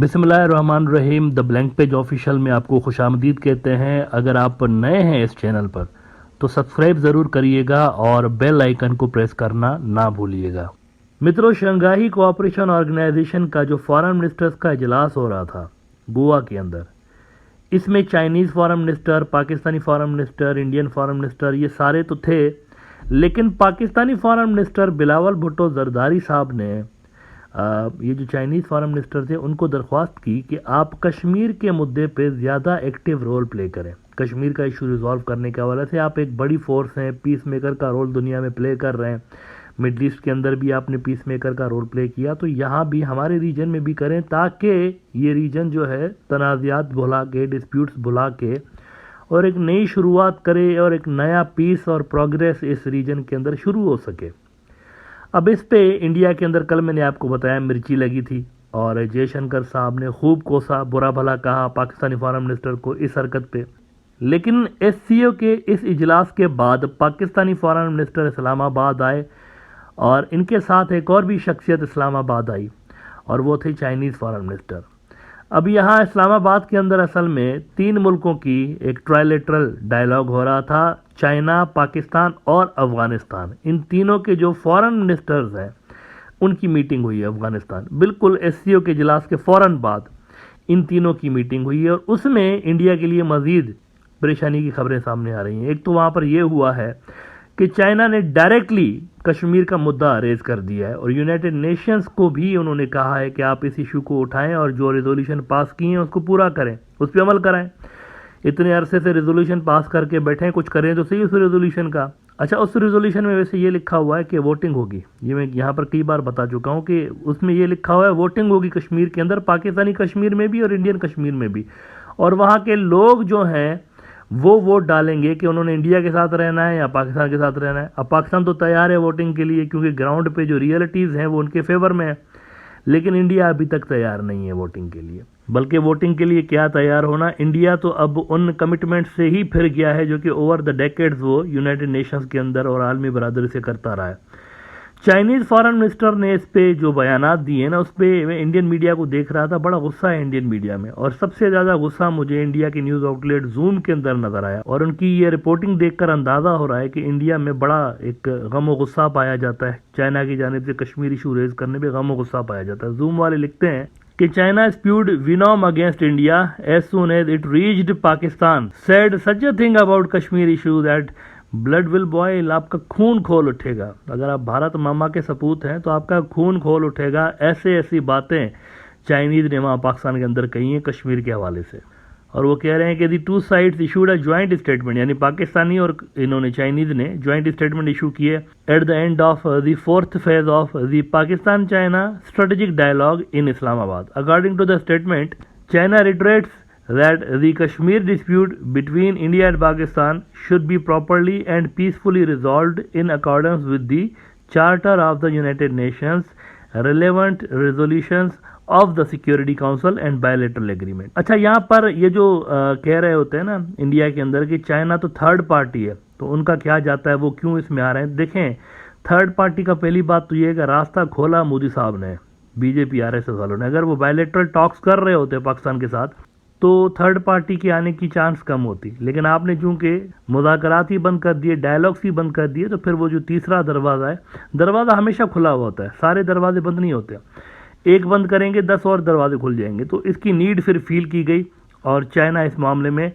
بسم اللہ الرحمن الرحیم دا بلینک پیج آفیشیل میں آپ کو خوش آمدید کہتے ہیں۔ اگر آپ نئے ہیں اس چینل پر تو سبسکرائب ضرور کریے گا اور بیل آئیکن کو پریس کرنا نہ بھولیے گا۔ مترو، شنگھائی کوآپریشن آرگنائزیشن کا جو فارن منسٹرز کا اجلاس ہو رہا تھا گوا کے اندر، اس میں Chinese foreign minister, Pakistani foreign minister, Indian foreign minister, یہ سارے تو تھے، لیکن پاکستانی فارن منسٹر بلاول بھٹو زرداری صاحب نے یہ جو چائنیز فارن منسٹر تھے ان کو درخواست کی کہ آپ کشمیر کے مدعے پہ زیادہ ایکٹیو رول پلے کریں۔ کشمیر کا ایشو ریزالو کرنے کے حوالے سے آپ ایک بڑی فورس ہیں، پیس میکر کا رول دنیا میں پلے کر رہے ہیں، مڈل ایسٹ کے اندر بھی آپ نے پیس میکر کا رول پلے کیا، تو یہاں بھی ہمارے ریجن میں بھی کریں تاکہ یہ ریجن جو ہے تنازعات بھلا کے، ڈسپیوٹس بھلا کے اور ایک نئی شروعات کرے اور ایک نیا پیس اور پروگریس اس ریجن کے اندر شروع ہو سکے۔ اب اس پہ انڈیا کے اندر کل میں نے آپ کو بتایا مرچی لگی تھی اور جے شنکر صاحب نے خوب کوسا، برا بھلا کہا پاکستانی فارن منسٹر کو اس حرکت پہ، لیکن ایس سی او کے اس اجلاس کے بعد پاکستانی فارن منسٹر اسلام آباد آئے اور ان کے ساتھ ایک اور بھی شخصیت اسلام آباد آئی اور وہ تھی چائنیز فارن منسٹر۔ اب یہاں اسلام آباد کے اندر اصل میں 3 ملکوں کی ایک ٹرائلیٹرل ڈائلاگ ہو رہا تھا، چائنا، پاکستان اور افغانستان، ان تینوں کے جو فارن منسٹرز ہیں ان کی میٹنگ ہوئی ہے افغانستان، بالکل ایس سی او کے اجلاس کے فوراً بعد ان تینوں کی میٹنگ ہوئی ہے اور اس میں انڈیا کے لیے مزید پریشانی کی خبریں سامنے آ رہی ہیں۔ ایک تو وہاں پر یہ ہوا ہے کہ چائنا نے ڈائریکٹلی کشمیر کا مدعا ریز کر دیا ہے اور یونائٹڈ نیشنز کو بھی انہوں نے کہا ہے کہ آپ اس ایشو کو اٹھائیں اور جو ریزولوشن پاس کی ہیں اس کو پورا کریں، اس پہ عمل کرائیں۔ اتنے عرصے سے ریزولوشن پاس کر کے بیٹھیں، کچھ کریں تو صحیح اس ریزولوشن کا۔ اچھا، اس ریزولوشن میں ویسے یہ لکھا ہوا ہے کہ ووٹنگ ہوگی، یہ میں یہاں پر کئی بار بتا چکا ہوں کہ اس میں یہ لکھا ہوا ہے ووٹنگ ہوگی کشمیر کے اندر، پاکستانی کشمیر میں بھی اور انڈین کشمیر میں بھی، اور وہاں کے لوگ جو ہیں وہ ووٹ ڈالیں گے کہ انہوں نے انڈیا کے ساتھ رہنا ہے یا پاکستان کے ساتھ رہنا ہے۔ اب پاکستان تو تیار ہے ووٹنگ کے لیے کیونکہ گراؤنڈ پہ جو ریئلٹیز ہیں وہ ان کے فیور میں ہیں، لیکن انڈیا ابھی تک تیار نہیں ہے ووٹنگ کے لیے۔ بلکہ ووٹنگ کے لیے کیا تیار ہونا، انڈیا تو اب ان کمٹمنٹ سے ہی پھر گیا ہے جو کہ اوور دا ڈیکیڈز وہ یونائٹڈ نیشنز کے اندر اور عالمی برادری سے کرتا رہا ہے۔ چائنیز فارن منسٹر نے اس پہ جو بیانات دیے نا، اس پہ میں انڈین میڈیا کو دیکھ رہا تھا، بڑا غصہ ہے انڈین میڈیا میں، اور سب سے زیادہ غصہ مجھے انڈیا کی نیوز آؤٹ لیٹ زوم کے اندر نظر آیا، اور ان کی یہ رپورٹنگ دیکھ کر اندازہ ہو رہا ہے کہ انڈیا میں بڑا ایک غم و غصہ پایا جاتا ہے، چائنا کی جانب سے کشمیر ایشو ریز کرنے پہ غم و غصہ پایا جاتا ہے۔ زوم والے لکھتے ہیں کہ China spewed venom against India as soon as it reached Pakistan, said such a thing about Kashmir issue that blood will boil، آپ کا خون کھول اٹھے گا، اگر آپ بھارت ماما کے سپوت ہیں تو آپ کا خون کھول اٹھے گا، ایسی باتیں چائنیز نے وہاں پاکستان کے اندر کہی ہیں کشمیر کے حوالے سے۔ اور وہ کہہ رہے ہیں کہ the two sides issued a joint statement, یعنی پاکستانی اور انہوں نے چائنیز نے جوائنٹ اسٹیٹمنٹ ایشو کیے at the end of the 4th phase of the Pakistan China strategic dialogue in Islamabad. According to the statement, China reiterates that the Kashmir dispute between India and Pakistan should be properly and peacefully resolved in accordance with the Charter of the United Nations, relevant resolutions of the Security Council and bilateral agreement۔ اچھا، یہاں پر یہ جو کہہ رہے ہوتے ہیں نا India کے اندر کہ چائنا تو تھرڈ پارٹی ہے، تو ان کا کیا جاتا ہے، وہ کیوں اس میں آ رہے ہیں؟ دیکھیں، تھرڈ پارٹی کا پہلی بات تو یہ ہے کہ راستہ کھولا مودی صاحب نے، بی جے پی RSS والوں نے۔ اگر وہ بائلیٹرل ٹاکس کر رہے ہوتے پاکستان کے ساتھ تو تھرڈ پارٹی کے آنے کی چانس کم ہوتی، لیکن آپ نے چونکہ مذاکرات ہی بند کر دیے، ڈائلاگس ہی بند کر دیے، تو پھر وہ جو تیسرا دروازہ ہے، دروازہ ہمیشہ کھلا ہوا ہوتا ہے، سارے دروازے بند نہیں ہوتے، ایک بند کریں گے 10 اور دروازے کھل جائیں گے، تو اس کی نیڈ پھر فیل کی گئی اور چائنا اس معاملے میں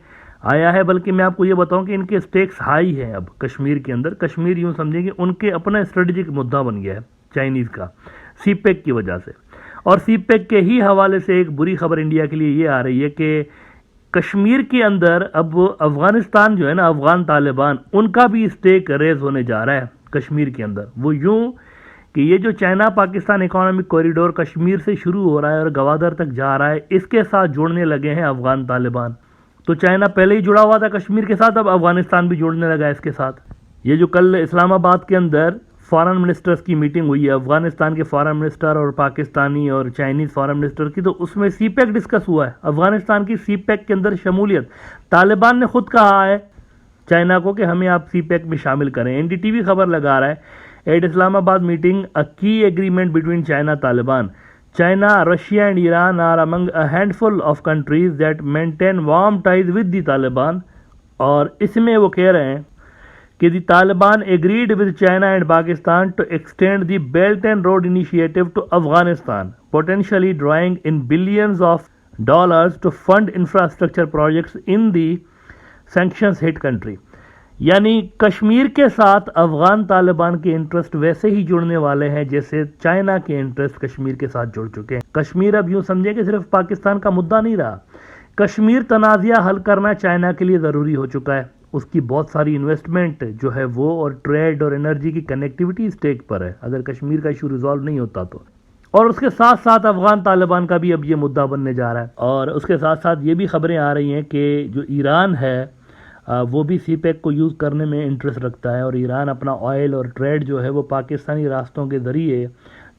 آیا ہے۔ بلکہ میں آپ کو یہ بتاؤں کہ ان کے سٹیکس ہائی ہیں اب کشمیر کے اندر، کشمیر یوں سمجھیں کہ ان کے اپنا اسٹریٹجک مدعا بن گیا ہے چائنیز کا، سی پیک کی وجہ سے۔ اور سی پیک کے ہی حوالے سے ایک بری خبر انڈیا کے لیے یہ آ رہی ہے کہ کشمیر کے اندر اب افغانستان جو ہے نا، افغان طالبان، ان کا بھی اسٹیک ریز ہونے جا رہا ہے کشمیر کے اندر۔ وہ یوں کہ یہ جو China Pakistan economic corridor Kashmir سے شروع ہو رہا ہے اور گوادر تک جا رہا ہے، اس کے ساتھ جوڑنے لگے ہیں افغان طالبان۔ تو چائنا پہلے ہی جڑا ہوا تھا کشمیر کے ساتھ، اب افغانستان بھی جوڑنے لگا ہے اس کے ساتھ۔ یہ جو کل اسلام آباد کے اندر فارن منسٹرز کی میٹنگ ہوئی ہے، افغانستان کے فارن منسٹر اور پاکستانی اور چائنیز فارن منسٹر کی، تو اس میں سی پیک ڈسکس ہوا ہے، افغانستان کی سی پیک کے اندر شمولیت۔ طالبان نے خود کہا ہے چائنا کو کہ ہمیں آپ سی پیک میں شامل کریں۔ NDTV خبر لگا رہا ہے ایٹ اسلام آباد میٹنگ اے کی agreement between China Taliban, China, Russia and Iran are among a handful of countries that maintain warm ties with the Taliban. اور اس میں وہ کہہ رہے ہیں کہ the Taliban agreed with China and Pakistan to extend the Belt and Road Initiative to Afghanistan, potentially drawing in billions of dollars to fund infrastructure projects in the sanctions hit country. یعنی کشمیر کے ساتھ افغان طالبان کے interest ویسے ہی جڑنے والے ہیں جیسے China کے انٹرسٹ کشمیر کے ساتھ جڑ چکے ہیں. کشمیر اب یوں سمجھے کہ صرف پاکستان کا مدعا نہیں رہا. کشمیر تنازعہ حل کرنا چائنا کے لیے ضروری ہو چکا ہے. اس کی بہت ساری انویسٹمنٹ جو ہے وہ اور ٹریڈ اور انرجی کی کنیکٹیوٹی اسٹیک پر ہے اگر کشمیر کا ایشو ریزالو نہیں ہوتا تو. اور اس کے ساتھ ساتھ افغان طالبان کا بھی اب یہ مدعا بننے جا رہا ہے. اور اس کے ساتھ ساتھ یہ بھی خبریں آ رہی ہیں کہ جو ایران ہے وہ بھی سی پیک کو یوز کرنے میں انٹرسٹ رکھتا ہے اور ایران اپنا آئل اور ٹریڈ جو ہے وہ پاکستانی راستوں کے ذریعے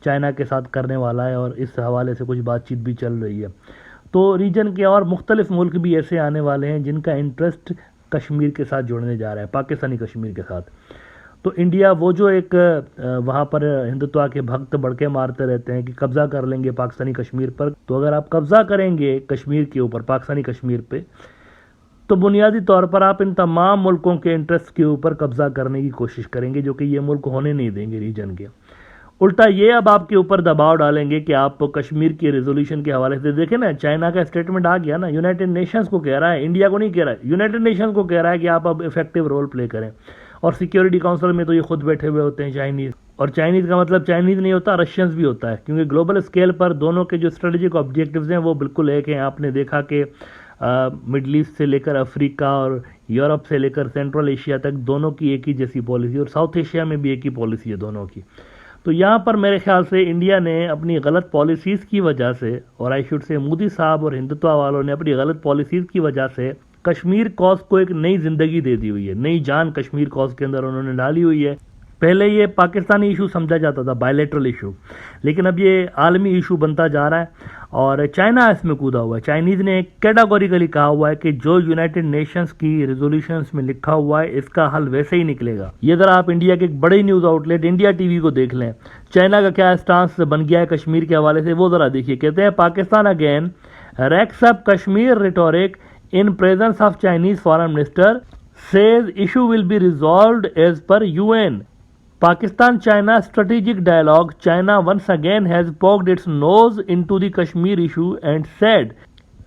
چائنا کے ساتھ کرنے والا ہے اور اس حوالے سے کچھ بات چیت بھی چل رہی ہے. تو ریجن کے اور مختلف ملک بھی ایسے آنے والے ہیں جن کا انٹرسٹ کشمیر کے ساتھ جوڑنے جا رہا ہے, پاکستانی کشمیر کے ساتھ. تو انڈیا وہ جو ایک وہاں پر ہندوتوا کے بھکت بڑکے مارتے رہتے ہیں کہ قبضہ کر لیں گے پاکستانی کشمیر پر, تو اگر آپ قبضہ کریں گے کشمیر کے اوپر, پاکستانی کشمیر پہ, تو بنیادی طور پر آپ ان تمام ملکوں کے انٹرسٹ کے اوپر قبضہ کرنے کی کوشش کریں گے جو کہ یہ ملک ہونے نہیں دیں گے ریجن کے. الٹا یہ اب آپ کے اوپر دباؤ ڈالیں گے کہ آپ کشمیر کی ریزولوشن کے حوالے سے دیکھیں نا, چائنا کا اسٹیٹمنٹ آ گیا نا, یونائٹڈ نیشنز کو کہہ رہا ہے, انڈیا کو نہیں کہہ رہا ہے, یونائٹڈ نیشنز کو کہہ رہا ہے کہ آپ اب افیکٹو رول پلے کریں. اور سیکیورٹی کونسل میں تو یہ خود بیٹھے ہوئے ہوتے ہیں چائنیز, اور چائنیز کا مطلب چائنیز نہیں ہوتا, رشینز بھی ہوتا ہے, کیونکہ گلوبل اسکیل پر دونوں کے جو اسٹریٹجک آبجیکٹیوز ہیں وہ بالکل ایک ہیں. آپ نے دیکھا کہ مڈل ایسٹ سے لے کر افریقہ اور یورپ سے لے کر سینٹرل ایشیا تک دونوں کی ایک ہی جیسی پالیسی, اور ساؤتھ ایشیا میں بھی ایک ہی پالیسی ہے دونوں کی. تو یہاں پر میرے خیال سے انڈیا نے اپنی غلط پالیسیز کی وجہ سے, اور آئی شوڈ سے مودی صاحب اور ہندوتوا والوں نے اپنی غلط پالیسیز کی وجہ سے کشمیر کاز کو ایک نئی زندگی دے دی ہوئی ہے, نئی جان کشمیر کاز کے اندر انہوں نے ڈالی ہوئی ہے. پہلے یہ پاکستانی ایشو سمجھا جاتا تھا, بائیلیٹرل ایشو, لیکن اب یہ عالمی ایشو بنتا جا رہا ہے اور چائنا اس میں کودا ہوا ہے. چائنیز نے کیٹاگوریکلی کہا ہوا ہے کہ جو یونائٹڈ نیشنز کی ریزولوشنز میں لکھا ہوا ہے اس کا حل ویسے ہی نکلے گا. یہ ذرا آپ انڈیا کے ایک بڑے news outlet India T V کو دیکھ لیں, چائنا کا کیا اسٹانس بن گیا ہے کشمیر کے حوالے سے وہ ذرا دیکھیے. کہتے ہیں Pakistan again rakes up Kashmir rhetoric in presence of Chinese foreign minister, says issue will be resolved as per UN. Pakistan-China strategic dialogue, China once again has poked its nose into the Kashmir issue and said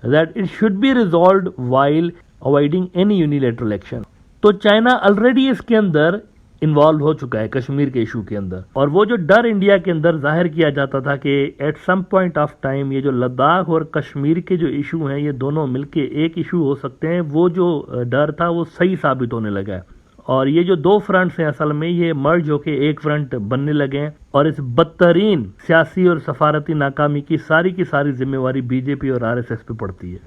that it should be resolved while avoiding any unilateral action. تو China already اس کے اندر involve ہو چکا ہے کشمیر کے issue کے اندر, اور وہ جو ڈر انڈیا کے اندر ظاہر کیا جاتا تھا کہ at some point of time یہ جو لداخ اور کشمیر کے جو ایشو ہیں یہ دونوں مل کے ایک ایشو ہو سکتے ہیں, وہ جو ڈر تھا وہ صحیح ثابت ہونے لگا ہے. اور یہ جو دو فرنٹس ہیں اصل میں یہ مرج ہو کے ایک فرنٹ بننے لگے ہیں, اور اس بدترین سیاسی اور سفارتی ناکامی کی ساری ذمہ واری بی جے پی اور آر ایس ایس پہ پڑتی ہے.